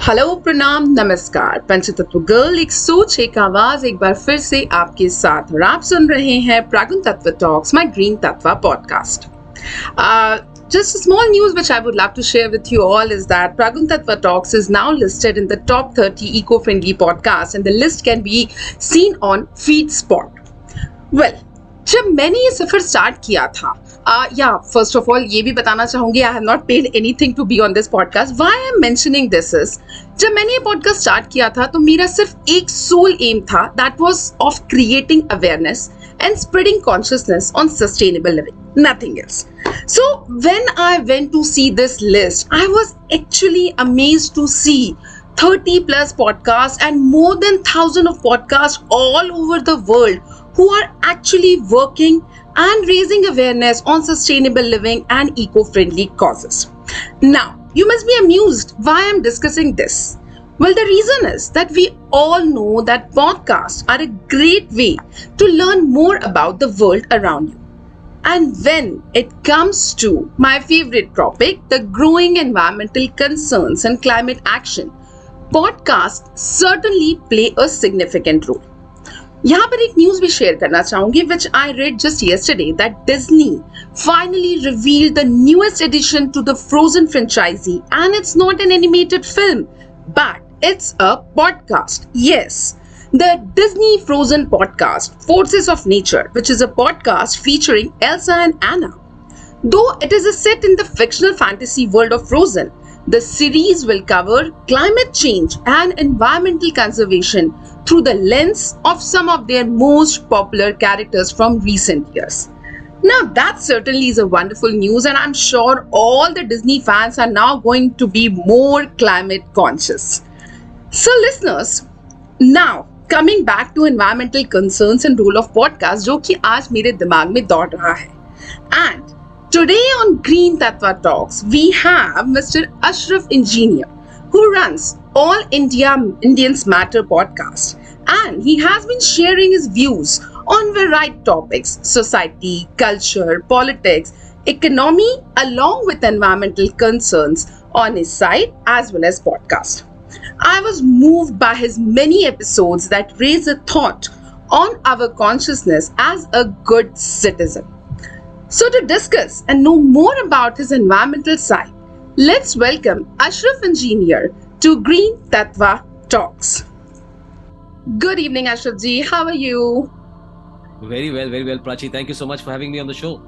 Hello प्रणाम नमस्कार पंचतत्व गर्ल एक सोच एक आवाज एक बार फिर से आपके साथ और आप सुन रहे हैं PragunTatwa Talks, my green Tatva podcast. Just a small news which I would love to share with you all is that PragunTatwa Talks is now listed in the top 30 eco-friendly podcasts and the list can be seen on FeedSpot. Well, जब मैंने ये सफर start किया था first of all ये भी बताना चाहूंगी I have not paid anything to be on this podcast. Why I am mentioning this is जब मैंने ये पॉडकास्ट स्टार्ट किया था तो मेरा सिर्फ एक सोल एम था, that was of creating awareness and spreading consciousness on sustainable living, nothing else. So when I went to see this list, I was actually amazed to see 30 plus podcasts and more than 1,000 of podcasts all over the world who are actually working and raising awareness on sustainable living and eco-friendly causes. Now, you must be amused why I'm discussing this. Well, the reason is that we all know that podcasts are a great way to learn more about the world around you. And when it comes to my favorite topic, the growing environmental concerns and climate action, podcasts certainly play a significant role. यहाँ पर एक news भी share करना चाहूंगी which I read just yesterday that Disney finally revealed the newest addition to the Frozen franchise and it's not an animated film but it's a podcast. Yes, the Disney Frozen podcast, Forces of Nature, which is a podcast featuring Elsa and Anna. Though it is set in the fictional fantasy world of Frozen, the series will cover climate change and environmental conservation through the lens of some of their most popular characters from recent years. Now that certainly is a wonderful news and I'm sure all the Disney fans are now going to be more climate conscious. So listeners, now coming back to environmental concerns and role of podcast जो कि आज मेरे दिमाग में दौड़ रहा है. And today on Green Tatwa Talks, we have Mr. AshrafEngineer who runs All Indians Matter podcast and he has been sharing his views on varied topics, society, culture, politics, economy along with environmental concerns on his site as well as podcast. I was moved by his many episodes that raise a thought on our consciousness as a good citizen. So to discuss and know more about his environmental side, let's welcome AshrafEngineer to Green Tatwa Talks. Good evening, Ashraf ji. How are you? Very well, Prachi. Thank you so much for having me on the show.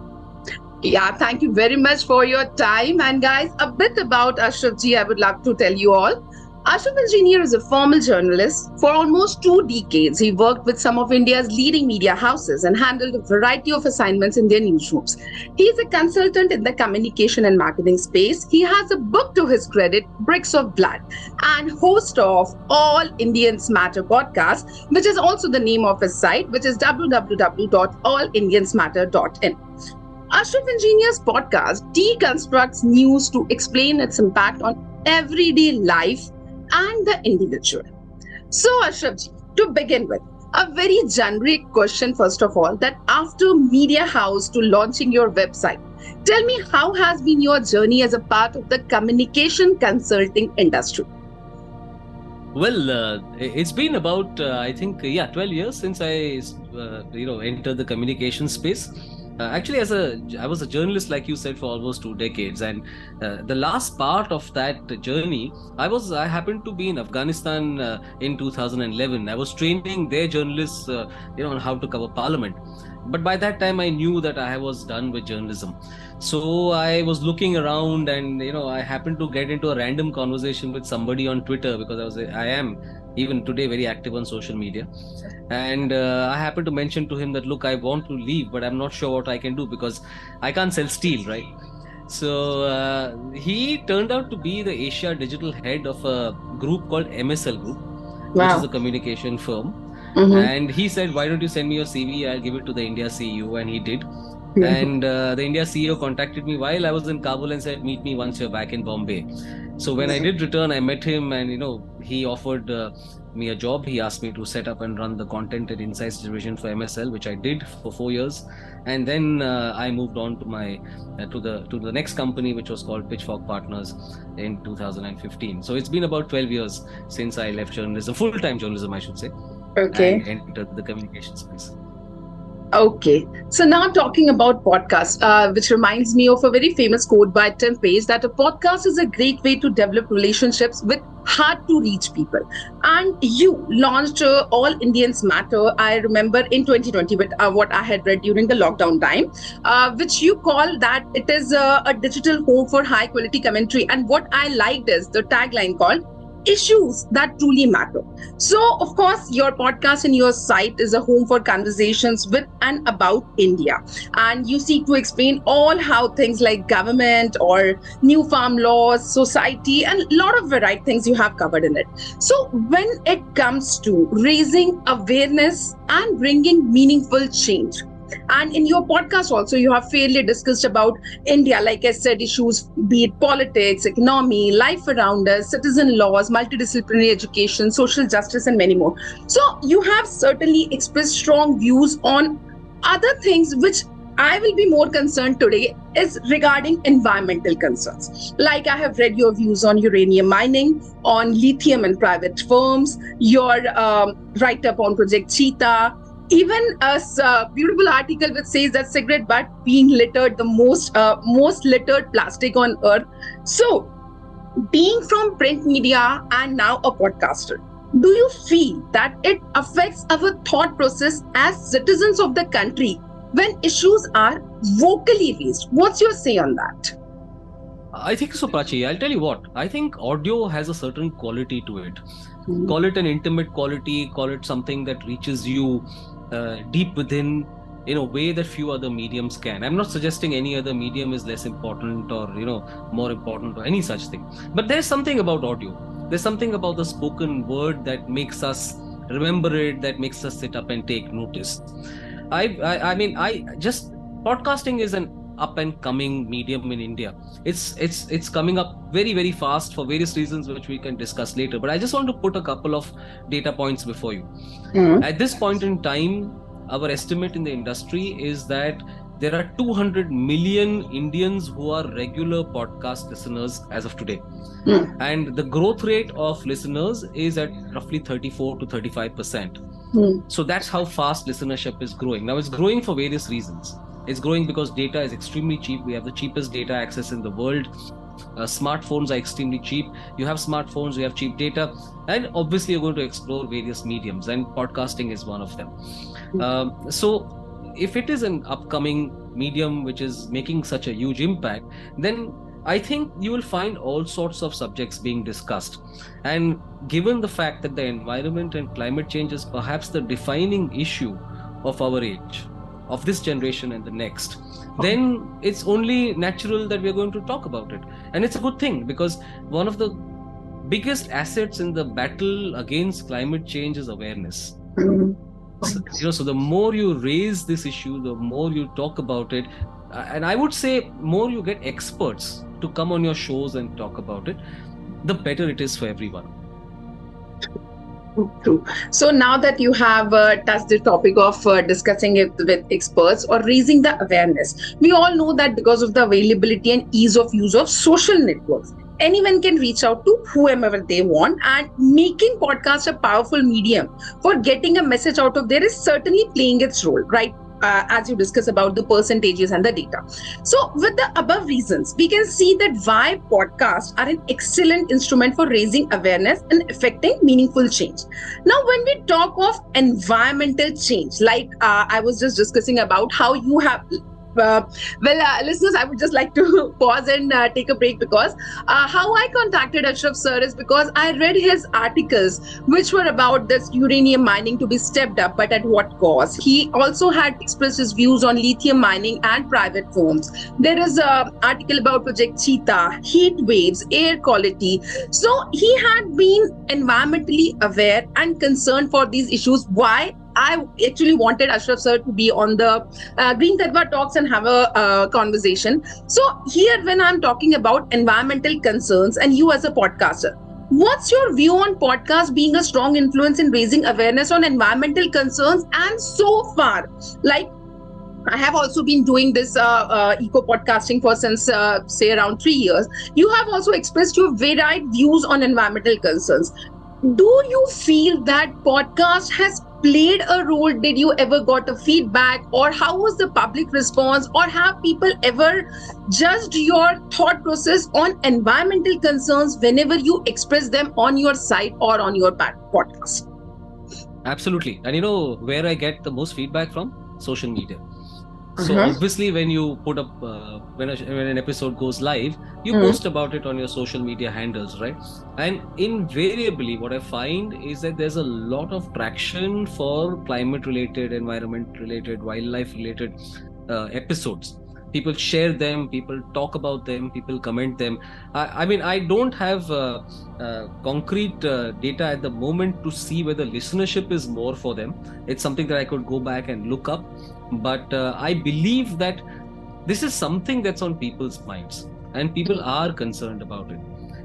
Yeah, thank you very much for your time. And guys, a bit about Ashraf ji, I would love to tell you all. AshrafEngineer is a former journalist. For almost 2 decades, he worked with some of India's leading media houses and handled a variety of assignments in their newsrooms. He is a consultant in the communication and marketing space. He has a book to his credit, Bricks of Blood, and host of All Indians Matter podcast, which is also the name of his site, which is www.allindiansmatter.in. AshrafEngineer's podcast deconstructs news to explain its impact on everyday life and the individual. So Ashraf ji, to begin with, a very generic question first of all, that after media house to launching your website, tell me how has been your journey as a part of the communication consulting industry? Well, it's been about, I think, 12 years since I, entered the communication space. Actually, I was a journalist, like you said, for almost 2 decades, and the last part of that journey, I happened to be in Afghanistan in 2011. I was training their journalists, on how to cover Parliament. But by that time, I knew that I was done with journalism. So I was looking around, and I happened to get into a random conversation with somebody on Twitter because I am even today very active on social media. And I happened to mention to him that, look, I want to leave, but I'm not sure what I can do because I can't sell steel, right? So he turned out to be the Asia digital head of a group called MSL Group, which is a communication firm. Mm-hmm. And he said, why don't you send me your CV? I'll give it to the India CEO. And he did. Mm-hmm. And the India CEO contacted me while I was in Kabul and said, meet me once you're back in Bombay. So when I did return, I met him, and he offered me a job. He asked me to set up and run the content and insights division for MSL, which I did for 4 years, and then I moved on to my to the next company, which was called Pitchfork Partners in 2015. So it's been about 12 years since I left journalism, full-time journalism, I should say, Okay. and entered the communication space. Okay, so now talking about podcast, which reminds me of a very famous quote by Tim Page that a podcast is a great way to develop relationships with hard to reach people. And you launched All Indians Matter, I remember in 2020, but what I had read during the lockdown time, which you call that it is a digital home for high quality commentary. And what I liked is the tagline called issues that truly matter. So, of course, your podcast and your site is a home for conversations with and about India. And you seek to explain all how things like government or new farm laws, society, and a lot of varied things you have covered in it. So, when it comes to raising awareness and bringing meaningful change, and in your podcast also, you have fairly discussed about India, like I said, issues, be it politics, economy, life around us, citizen laws, multidisciplinary education, social justice, and many more. So you have certainly expressed strong views on other things which I will be more concerned today is regarding environmental concerns. Like I have read your views on uranium mining, on lithium and private firms, your write-up on Project Cheetah, even a beautiful article which says that cigarette butt being littered the most littered plastic on earth. So, being from print media and now a podcaster, do you feel that it affects our thought process as citizens of the country when issues are vocally raised? What's your say on that? I think so, Prachi. I'll tell you what. I think audio has a certain quality to it. Call it an intimate quality, call it something that reaches you deep within in a way that few other mediums can. I'm not suggesting any other medium is less important or more important or any such thing, but there's something about audio, there's something about the spoken word that makes us remember it, that makes us sit up and take notice. I mean, podcasting is an up and coming medium in India. It's coming up very, very fast for various reasons which we can discuss later, but I just want to put a couple of data points before you. At this point in time, our estimate in the industry is that there are 200 million Indians who are regular podcast listeners as of today. And the growth rate of listeners is at roughly 34 to 35%. So that's how fast listenership is growing. Now it's growing for various reasons. It's growing because data is extremely cheap. We have the cheapest data access in the world. Smartphones are extremely cheap. You have smartphones, you have cheap data, and obviously you're going to explore various mediums, and podcasting is one of them. So if it is an upcoming medium which is making such a huge impact, then I think you will find all sorts of subjects being discussed. And given the fact that the environment and climate change is perhaps the defining issue of our age, of this generation and the next, then it's only natural that we're going to talk about it. And it's a good thing, because one of the biggest assets in the battle against climate change is awareness. So the more you raise this issue, the more you talk about it, and I would say more you get experts to come on your shows and talk about it, the better it is for everyone. True. So now that you have touched the topic of discussing it with experts or raising the awareness, we all know that because of the availability and ease of use of social networks, anyone can reach out to whomever they want, and making podcast a powerful medium for getting a message out of there is certainly playing its role, right? As you discuss about the percentages and the data. So with the above reasons, we can see that why podcasts are an excellent instrument for raising awareness and affecting meaningful change. Now, when we talk of environmental change, like I was just discussing about how you have listeners, I would just like to pause and take a break, because how I contacted Ashraf sir is because I read his articles which were about this uranium mining to be stepped up, but at what cost. He also had expressed his views on lithium mining and private firms. There is an article about Project Cheetah, heat waves, air quality. So he had been environmentally aware and concerned for these issues. Why? I actually wanted Ashraf sir to be on the Green Tatwa Talks and have a conversation. So here, when I'm talking about environmental concerns and you as a podcaster, what's your view on podcast being a strong influence in raising awareness on environmental concerns? And so far, like I have also been doing this eco podcasting for since say around 3 years. You have also expressed your varied views on environmental concerns. Do you feel that podcast has played a role? Did you ever got a feedback, or how was the public response, or have people ever judged your thought process on environmental concerns whenever you express them on your site or on your podcast? Absolutely. And where I get the most feedback from? Social media. So obviously, when you put up, when an episode goes live, you post about it on your social media handles, right? And invariably, what I find is that there's a lot of traction for climate-related, environment-related, wildlife-related episodes. People share them, people talk about them, people comment them. I mean, I don't have concrete data at the moment to see whether listenership is more for them. It's something that I could go back and look up. But I believe that this is something that's on people's minds and people are concerned about it.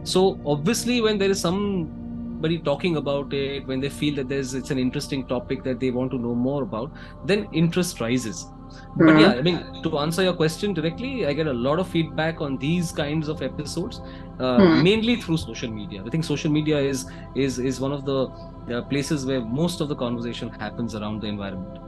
So obviously, when there is somebody talking about it, when they feel that it's an interesting topic that they want to know more about, then interest rises. But yeah, I mean, to answer your question directly, I get a lot of feedback on these kinds of episodes, mainly through social media. I think social media is one of the places where most of the conversation happens around the environment.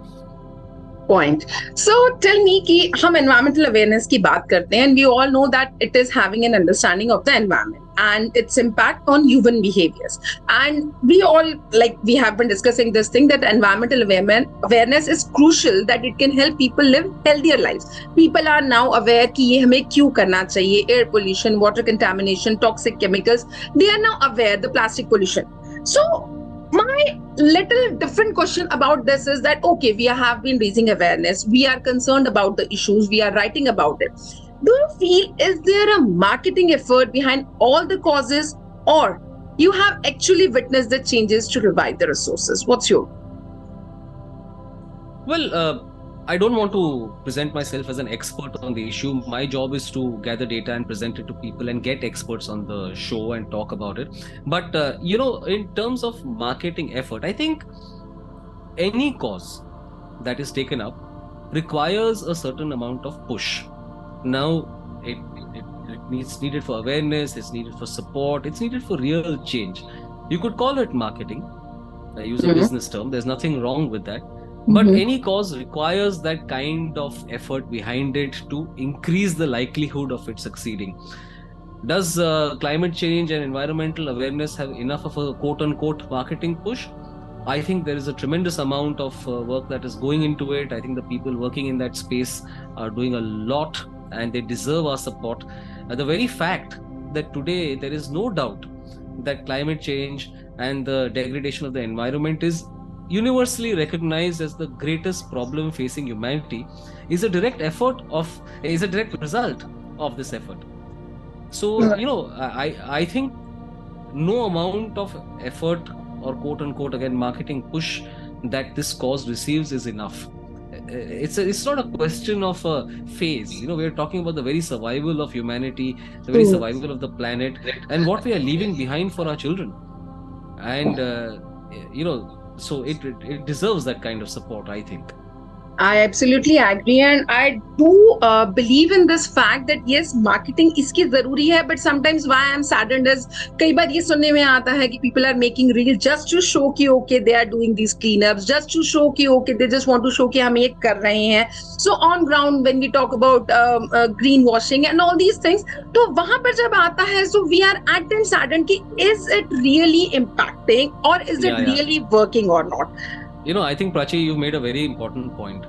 Point. So tell me कि हम environmental awareness की बात करते हैं, and we all know that it is having an understanding of the environment and its impact on human behaviors. And we all, like we have been discussing this thing, that environmental awareness is crucial, that it can help people live healthier lives. People are now aware कि ये हमें क्यों करना चाहिए, air pollution, water contamination, toxic chemicals. They are now aware, the plastic pollution. So my little different question about this is that, okay, we have been raising awareness, we are concerned about the issues, we are writing about it. Do you feel, is there a marketing effort behind all the causes, or you have actually witnessed the changes to revive the resources? What's your? Well, I don't want to present myself as an expert on the issue. My job is to gather data and present it to people and get experts on the show and talk about it. But, in terms of marketing effort, I think any cause that is taken up requires a certain amount of push. Now, it's needed for awareness, it's needed for support, it's needed for real change. You could call it marketing. I use a business term. There's nothing wrong with that. But any cause requires that kind of effort behind it to increase the likelihood of it succeeding. Does climate change and environmental awareness have enough of a quote-unquote marketing push? I think there is a tremendous amount of work that is going into it. I think the people working in that space are doing a lot and they deserve our support. The very fact that today there is no doubt that climate change and the degradation of the environment is universally recognized as the greatest problem facing humanity is a direct result of this effort. So, I think no amount of effort or quote unquote, again, marketing push that this cause receives is enough. It's not a question of a phase. We're talking about the very survival of humanity, the very survival of the planet, and what we are leaving behind for our children. And, so it deserves that kind of support, I think. I absolutely agree, and I do believe in this fact that yes, marketing इसकी जरूरी है, but sometimes why I'm saddened is कई बार ये सुनने में आता है कि people are making reels just to show कि okay they are doing these cleanups, just to show कि okay they just want to show कि हम ये कर रहे हैं. So on ground when we talk about greenwashing and all these things, तो वहाँ पर जब आता है, so we are at times saddened कि is it really impacting or is it really working or not? I think, Prachi, you made a very important point.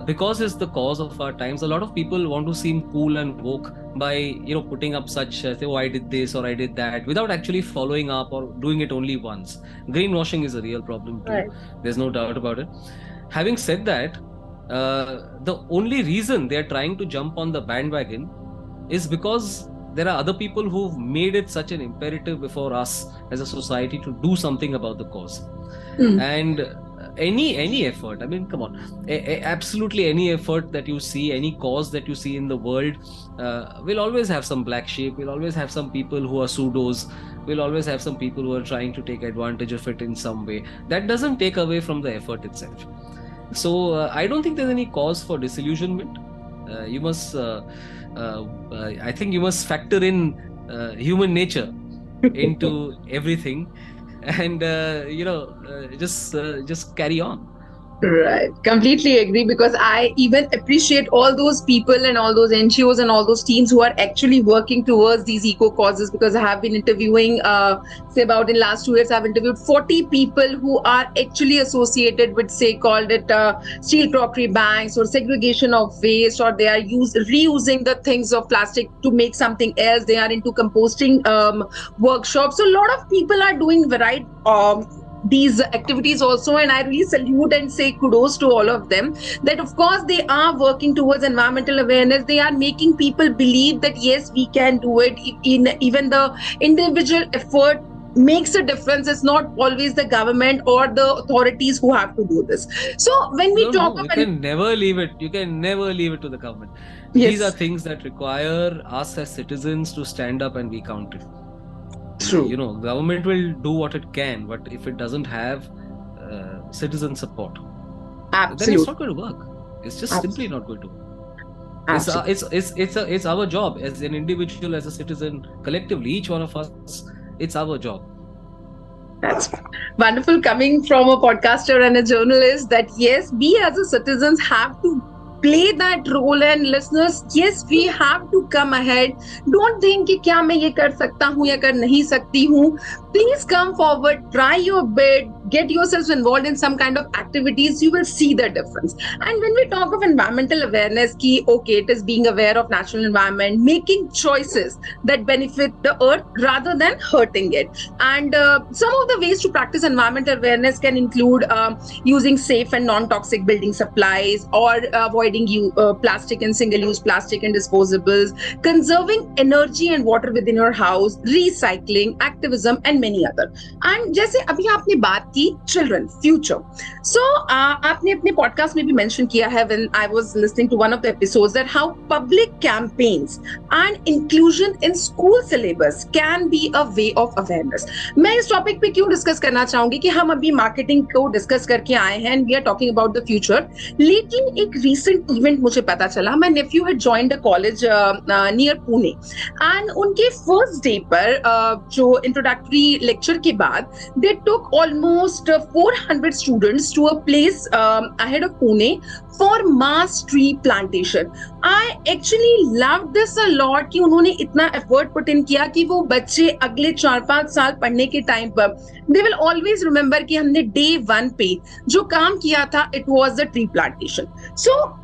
Because it's the cause of our times, a lot of people want to seem cool and woke by, putting up such, say, oh, I did this or I did that, without actually following up or doing it only once. Greenwashing is a real problem too. Right. There's no doubt about it. Having said that, the only reason they're trying to jump on the bandwagon is because there are other people who've made it such an imperative before us as a society to do something about the cause. And any effort. I mean, come on, absolutely any effort that you see, any cause that you see in the world, will always have some black sheep. Will always have some people who are pseudos. Will always have some people who are trying to take advantage of it in some way. That doesn't take away from the effort itself. So I don't think there's any cause for disillusionment. You must, I think, you must factor in human nature into everything, and just carry on. Right, completely agree, because I even appreciate all those people and all those NGOs and all those teams who are actually working towards these eco causes, because I have been interviewing, say about in last 2 years, I've interviewed 40 people who are actually associated with, say, called it steel crockery banks or segregation of waste, or they are reusing the things of plastic to make something else. They are into composting workshops. So a lot of people are doing the right these activities also, and I really salute and say kudos to all of them, that of course they are working towards environmental awareness. They are making people believe that yes, we can do it. In even the individual effort makes a difference. It's not always the government or the authorities who have to do this. So when we talk You about, can never leave it. You can never leave it to the government. These are things that require us as citizens to stand up and be counted. True. Government will do what it can, but if it doesn't have citizen support, then it's not going to work. It's just simply not going to work. It's our job as an individual, as a citizen, collectively, each one of us. It's our job. That's wonderful coming from a podcaster and a journalist, that yes, we as a citizens have to play that role. And listeners, yes, we have to come ahead. Don't think कि क्या मैं ये कर सकता हूँ या कर नहीं सकती हूँ. Please come forward, try your bit, get yourselves involved in some kind of activities. You will see the difference. And when we talk of environmental awareness, okay, it is being aware of natural environment, making choices that benefit the earth rather than hurting it. And some of the ways to practice environmental awareness can include using safe and non-toxic building supplies, or avoiding plastic and single-use plastic and disposables, conserving energy and water within your house, recycling, activism, and many other. And जैसे अभी आपने बात की children future, so आपने अपने podcast में भी mention किया है, when I was listening to one of the episodes, that how public campaigns and inclusion in school syllabus can be a way of awareness. मैं इस topic पे क्यों discuss करना चाहूंगी कि हम अभी marketing को discuss करके आए हैं, and we are talking about the future. लेकिन एक recent event मुझे पता चला, my nephew had joined a college near Pune, and उनके first day पर जो introductory lecture के बाद, they took almost 400 students to a place ahead of Pune for mass tree plantation. I actually loved this a lot कि उन्होंने इतना effort put in किया कि वो बच्चे अगले 4-5 साल पढ़ने के टाइम पर they will always remember कि हमने day 1 पे जो काम किया था, it was the tree plantation. So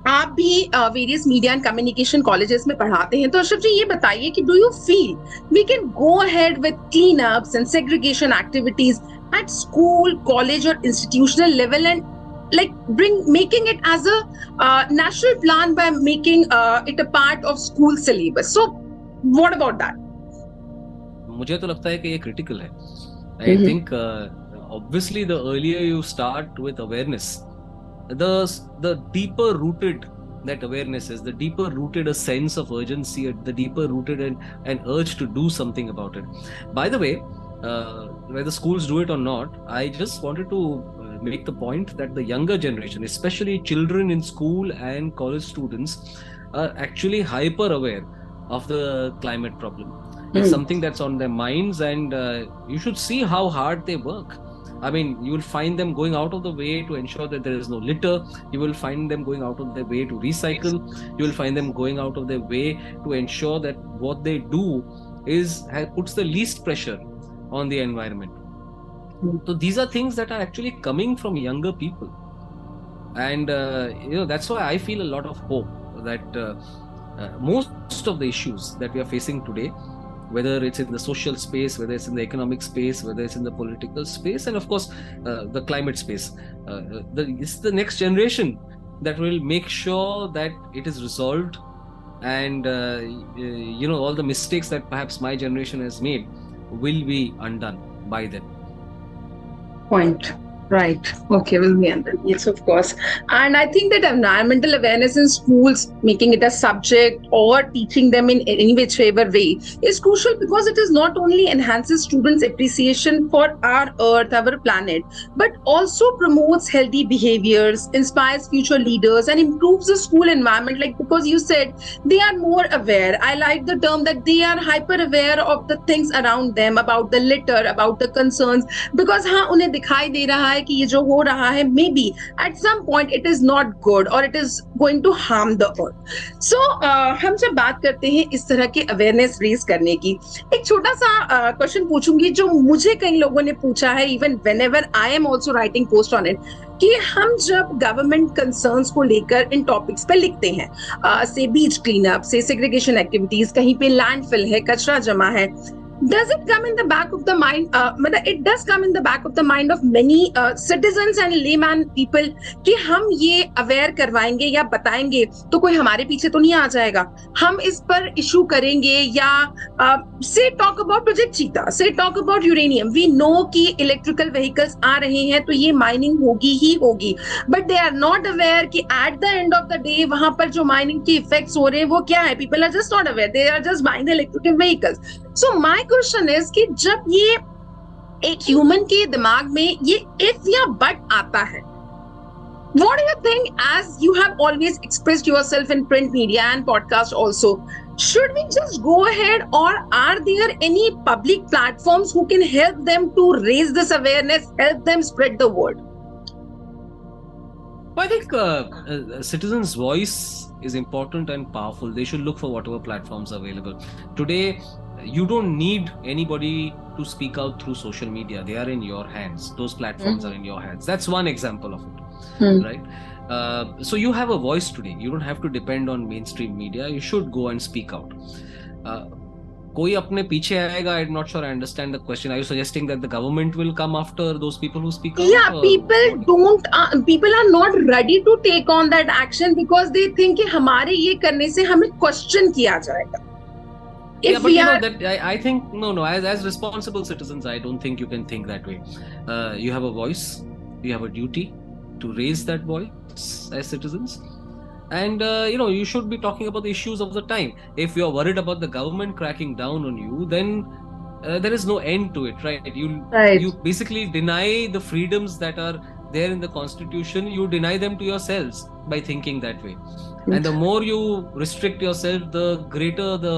आप भी various media and communication colleges में पढ़ाते हैं, तो अशरफ जी ये बताइए कि do you feel we can go ahead with clean ups and segregation activities at school, college और institutional level, and like making it as a national plan by making it a part of school syllabus. So what about that? मुझे तो लगता है कि ये critical है. I think obviously the earlier you start with awareness, the deeper rooted that awareness is, the deeper rooted a sense of urgency, the deeper rooted an urge to do something about it. By the way, whether schools do it or not, I just wanted to make the point that the younger generation, especially children in school and college students, are actually hyper aware of the climate problem. It's something that's on their minds, and you should see how hard they work. I mean, you will find them going out of the way to ensure that there is no litter. You will find them going out of their way to recycle. You will find them going out of their way to ensure that what they do puts the least pressure on the environment. So these are things that are actually coming from younger people, and that's why I feel a lot of hope that most of the issues that we are facing today, whether it's in the social space, whether it's in the economic space, whether it's in the political space, and of course the climate space, it's the next generation that will make sure that it is resolved, and all the mistakes that perhaps my generation has made will be undone by them. Point. Right. Okay, will be under. Yes, of course. And I think that environmental awareness in schools, making it a subject or teaching them in any whichever way, is crucial because it is not only enhances students' appreciation for our earth, our planet, but also promotes healthy behaviors, inspires future leaders, and improves the school environment. Like, because you said they are more aware. I like the term that they are hyper aware of the things around them, about the litter, about the concerns, because हाँ उन्हें दिखाई दे रहा है कि ये जो हो रहा है maybe at some point it is not good और it is going to harm the earth so हम जब बात करते हैं इस तरह के अवेयरनेस रेज करने की, एक छोटा सा क्वेश्चन पूछूंगी जो मुझे कई लोगों ने पूछा है, even when ever I am also writing post on it, कि हम जब गवर्नमेंट कंसर्न्स को लेकर इन टॉपिक्स पे लिखते हैं, से बीच क्लीन अप, से सेग्रीगेशन एक्टिविटीज, कहीं पे लैंडफिल है, कचरा जमा है, does it come in the back of the mind, it does come in the back of the mind of many citizens and layman people कि हम ये अवेयर करवाएंगे या बताएंगे तो कोई हमारे पीछे तो नहीं आ जाएगा, हम इस पर इशू करेंगे, या से talk about project Cheetah, say talk about uranium, we know कि इलेक्ट्रिकल व्हीकल्स आ रहे हैं तो ये माइनिंग होगी ही होगी, but they are not aware कि at the end of the day वहां पर जो माइनिंग के इफेक्ट्स हो रहे हैं वो क्या है, people are just not aware, they are just buying the electrical vehicles. So my question is कि जब ये एक ह्यूमन के दिमाग में ये इफ या बट आता है, what do you think, as you have always expressed yourself in print media and podcast also, should we just go ahead, or are there any public platforms who can help them to raise this awareness, help them spread the word? I think citizens' voice is important and powerful. They should look for whatever platforms are available. Today, you don't need anybody to speak out through social media. They are in your hands. Those platforms are in your hands. That's one example of it, right? So you have a voice today. You don't have to depend on mainstream media. You should go and speak out. कोई अपने पीछे आएगा, I'm not sure I understand the question. Are you suggesting that the government will come after those people who speak out? Yeah, people are not ready to take on that action because they think कि हमारे ये करने से हमें question किया जाएगा. Yeah, but you know that I think no. As responsible citizens, I don't think you can think that way. You have a voice. You have a duty to raise that voice as citizens. And you should be talking about the issues of the time. If you're worried about the government cracking down on you, then there is no end to it, right? You basically deny the freedoms that are there in the Constitution. You deny them to yourselves by thinking that way. And the more you restrict yourself, the greater the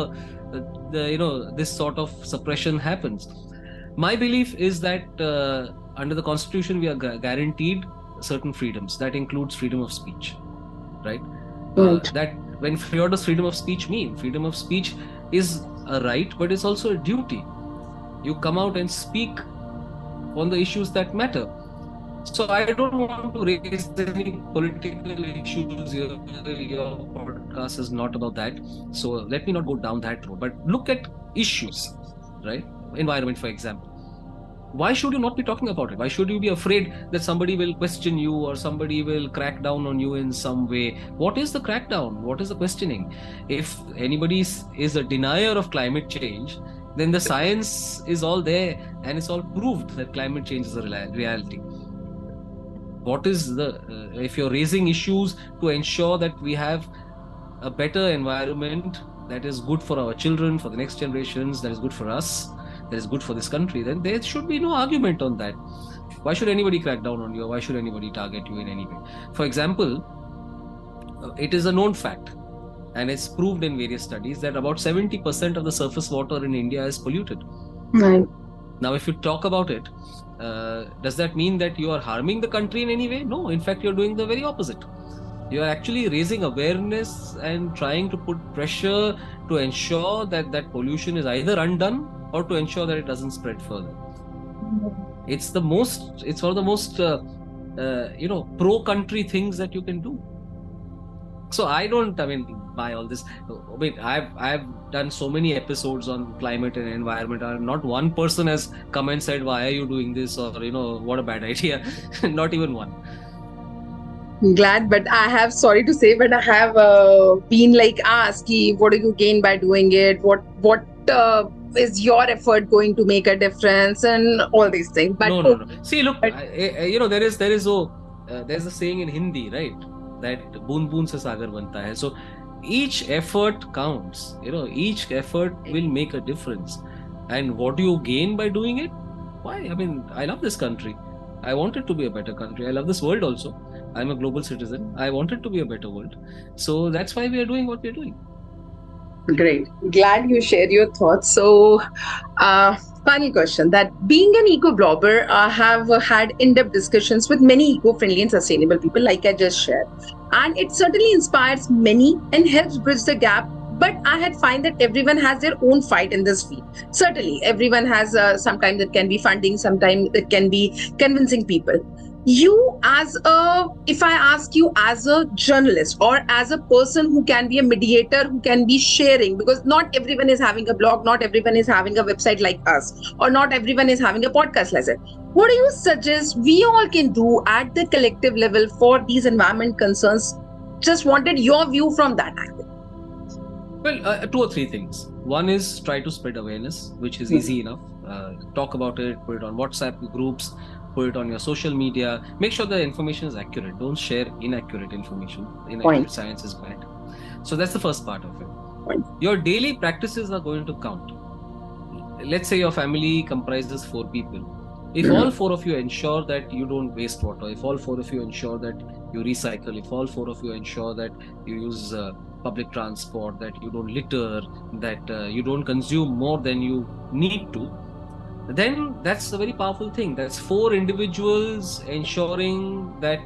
this sort of suppression happens. My belief is that under the Constitution we are guaranteed certain freedoms. That includes freedom of speech, right? That what does freedom of speech mean? Freedom of speech is a right, but it's also a duty. You come out and speak on the issues that matter. So I don't want to raise any political issues here. Your podcast is not about that. So let me not go down that road. But look at issues, right? Environment, for example. Why should you not be talking about it? Why should you be afraid that somebody will question you or somebody will crack down on you in some way? What is the crackdown? What is the questioning? If anybody is a denier of climate change, then the science is all there and it's all proved that climate change is a reality. What is if you're raising issues to ensure that we have a better environment that is good for our children, for the next generations, that is good for us, that is good for this country, then there should be no argument on that. Why should anybody crack down on you? Or why should anybody target you in any way? For example, it is a known fact, and it's proved in various studies, that about 70% of the surface water in India is polluted. Right. Now, if you talk about it, does that mean that you are harming the country in any way? No, in fact, you're doing the very opposite. You are actually raising awareness and trying to put pressure to ensure that that pollution is either undone or to ensure that it doesn't spread further. It's one of the most pro-country things that you can do. So I buy all this. I've done so many episodes on climate and environment, and not one person has come and said, why are you doing this, or what a bad idea. Not even one. Glad, but I have, sorry to say, but I have been asked, what do you gain by doing it? What is your effort going to make a difference and all these things. But No. See, look, but there's a saying in Hindi, right? That boon boon se sagar banta hai. So each effort counts. Each effort will make a difference. And what do you gain by doing it? Why? I mean, I love this country. I want it to be a better country. I love this world also. I'm a global citizen. I want it to be a better world. So that's why we are doing what we are doing. Great. Glad you shared your thoughts. So, final question: that being an eco-blogger, I have had in-depth discussions with many eco-friendly and sustainable people, like I just shared, and it certainly inspires many and helps bridge the gap. But I had find that everyone has their own fight in this field. Certainly, everyone has sometimes it can be funding, sometimes it can be convincing people. If I ask you as a journalist or as a person who can be a mediator, who can be sharing, because not everyone is having a blog, not everyone is having a website like us, or not everyone is having a podcast like that. What do you suggest we all can do at the collective level for these environment concerns? Just wanted your view from that angle. Well, two or three things. One is try to spread awareness, which is easy enough. Talk about it, put it on WhatsApp groups, put it on your social media. Make sure the information is accurate. Don't share inaccurate information. Inaccurate science is bad. So that's the first part of it. Your daily practices are going to count. Let's say your family comprises 4 people. If all 4 of you ensure that you don't waste water, if all 4 of you ensure that you recycle, if all 4 of you ensure that you use public transport, that you don't litter, that you don't consume more than you need to, then that's a very powerful thing. That's 4 individuals ensuring that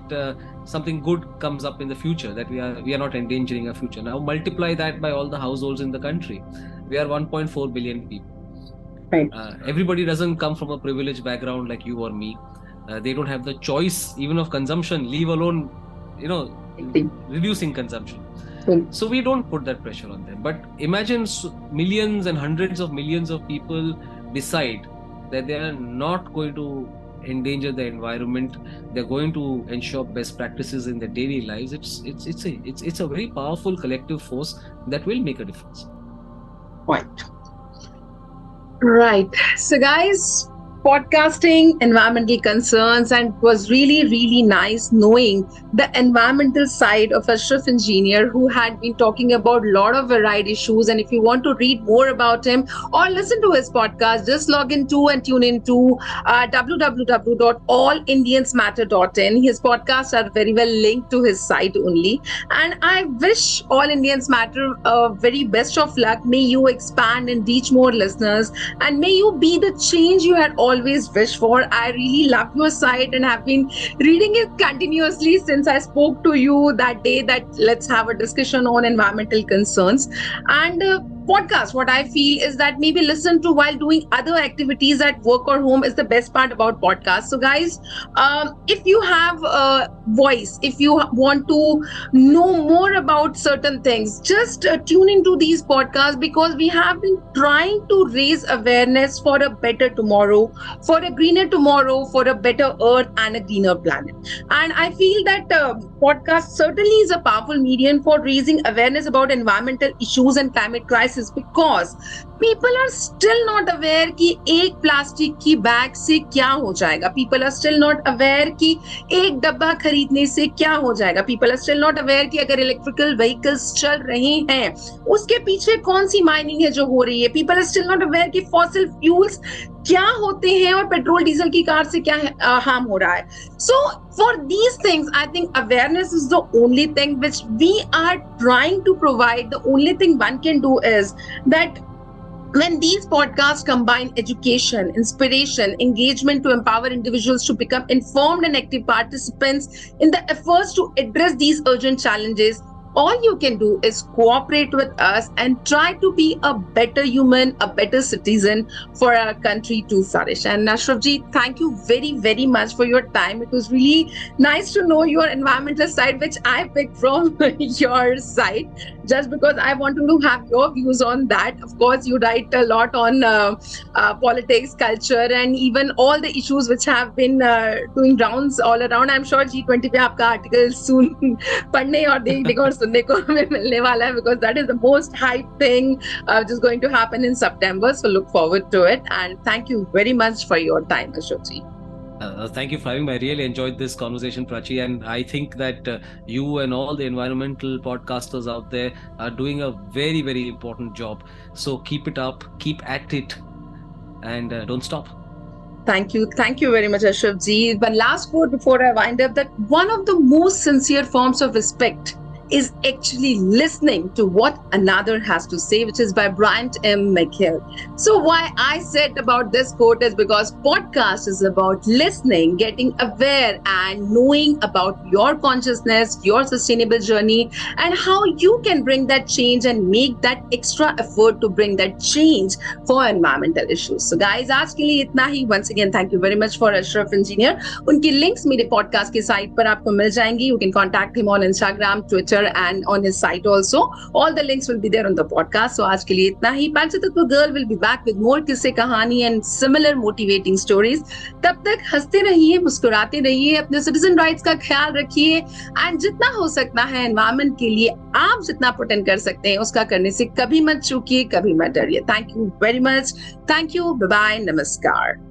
something good comes up in the future, that we are not endangering our future. Now multiply that by all the households in the country. We are 1.4 billion people. Right. Everybody doesn't come from a privileged background like you or me. They don't have the choice even of consumption, leave alone, reducing consumption. So we don't put that pressure on them. But imagine millions and hundreds of millions of people decide that they are not going to endanger the environment. They're going to ensure best practices in their daily lives. It's a very powerful collective force that will make a difference. Right. So guys, podcasting, environmental concerns, and it was really, really nice knowing the environmental side of AshrafEngineer, who had been talking about a lot of varied issues. And if you want to read more about him or listen to his podcast, just log into and tune into www.allindiansmatter.in. His podcasts are very well linked to his site only. And I wish All Indians Matter very best of luck. May you expand and reach more listeners, and may you be the change you had always wished for. I really love your site and have been reading it continuously since I spoke to you that day that let's have a discussion on environmental concerns. And podcast, what I feel is that maybe listen to while doing other activities at work or home is the best part about podcasts. So guys, if you have a voice, if you want to know more about certain things, just tune into these podcasts, because we have been trying to raise awareness for a better tomorrow, for a greener tomorrow, for a better earth and a greener planet. And I feel that podcast certainly is a powerful medium for raising awareness about environmental issues and climate crisis, because people are still not aware कि एक plastic की bag से क्या हो जाएगा. People are still not aware कि एक डब्बा खरीदने से क्या हो जाएगा. People are still not aware कि अगर इलेक्ट्रिकल व्हीकल्स चल रहे हैं उसके पीछे कौन सी माइनिंग है जो हो रही है. People are still not aware कि फॉसिल फ्यूल्स क्या होते हैं और पेट्रोल डीजल की कार से क्या हार्म हो रहा है. So for these things, I think awareness is the only thing which we are trying to provide. The only thing one can do is that when these podcasts combine education, inspiration, engagement to empower individuals to become informed and active participants in the efforts to address these urgent challenges, all you can do is cooperate with us and try to be a better human, a better citizen for our country to flourish. And Ashrafji, thank you very, very much for your time. It was really nice to know your environmental side, which I picked from your site, just because I wanted to have your views on that. Of course, you write a lot on politics, culture, and even all the issues which have been doing rounds all around. I'm sure G20 पे आपका article soon पढ़ने और देखने और सुनने को हमें मिलने वाला है, because that is the most hype thing which is going to happen in September. So look forward to it. And thank you very much for your time, Ashraf ji. Thank you for having me. I really enjoyed this conversation, Prachi, and I think that you and all the environmental podcasters out there are doing a very, very important job. So keep it up, keep at it, and don't stop. Thank you very much, Ashraf ji. One last quote before I wind up, that one of the most sincere forms of respect is actually listening to what another has to say, which is by Bryant M. McHale. So why I said about this quote is because podcast is about listening, getting aware and knowing about your consciousness, your sustainable journey, and how you can bring that change and make that extra effort to bring that change for environmental issues. So guys, आज के लिए इतना ही. Once again, thank you very much for AshrafEngineer. उनकी links मेरे podcast के site पर आपको मिल जाएंगी. You can contact him on Instagram, Twitter, and on his site also. All the links will be there on the podcast. So आज के लिए इतना ही. पंचतत्व girl will be back with more किस्से कहानी and similar motivating stories. तब तक हंसते रहिए, मुस्कुराते रहिए, अपने सिटीजन राइट्स का ख्याल रखिए, एंड जितना हो सकता है एनवायरमेंट के लिए आप जितना प्रोटेक्ट कर सकते हैं उसका करने से कभी मत चूकिए, कभी मत डरिए. Thank you very much. Thank you. Bye bye. नमस्कार.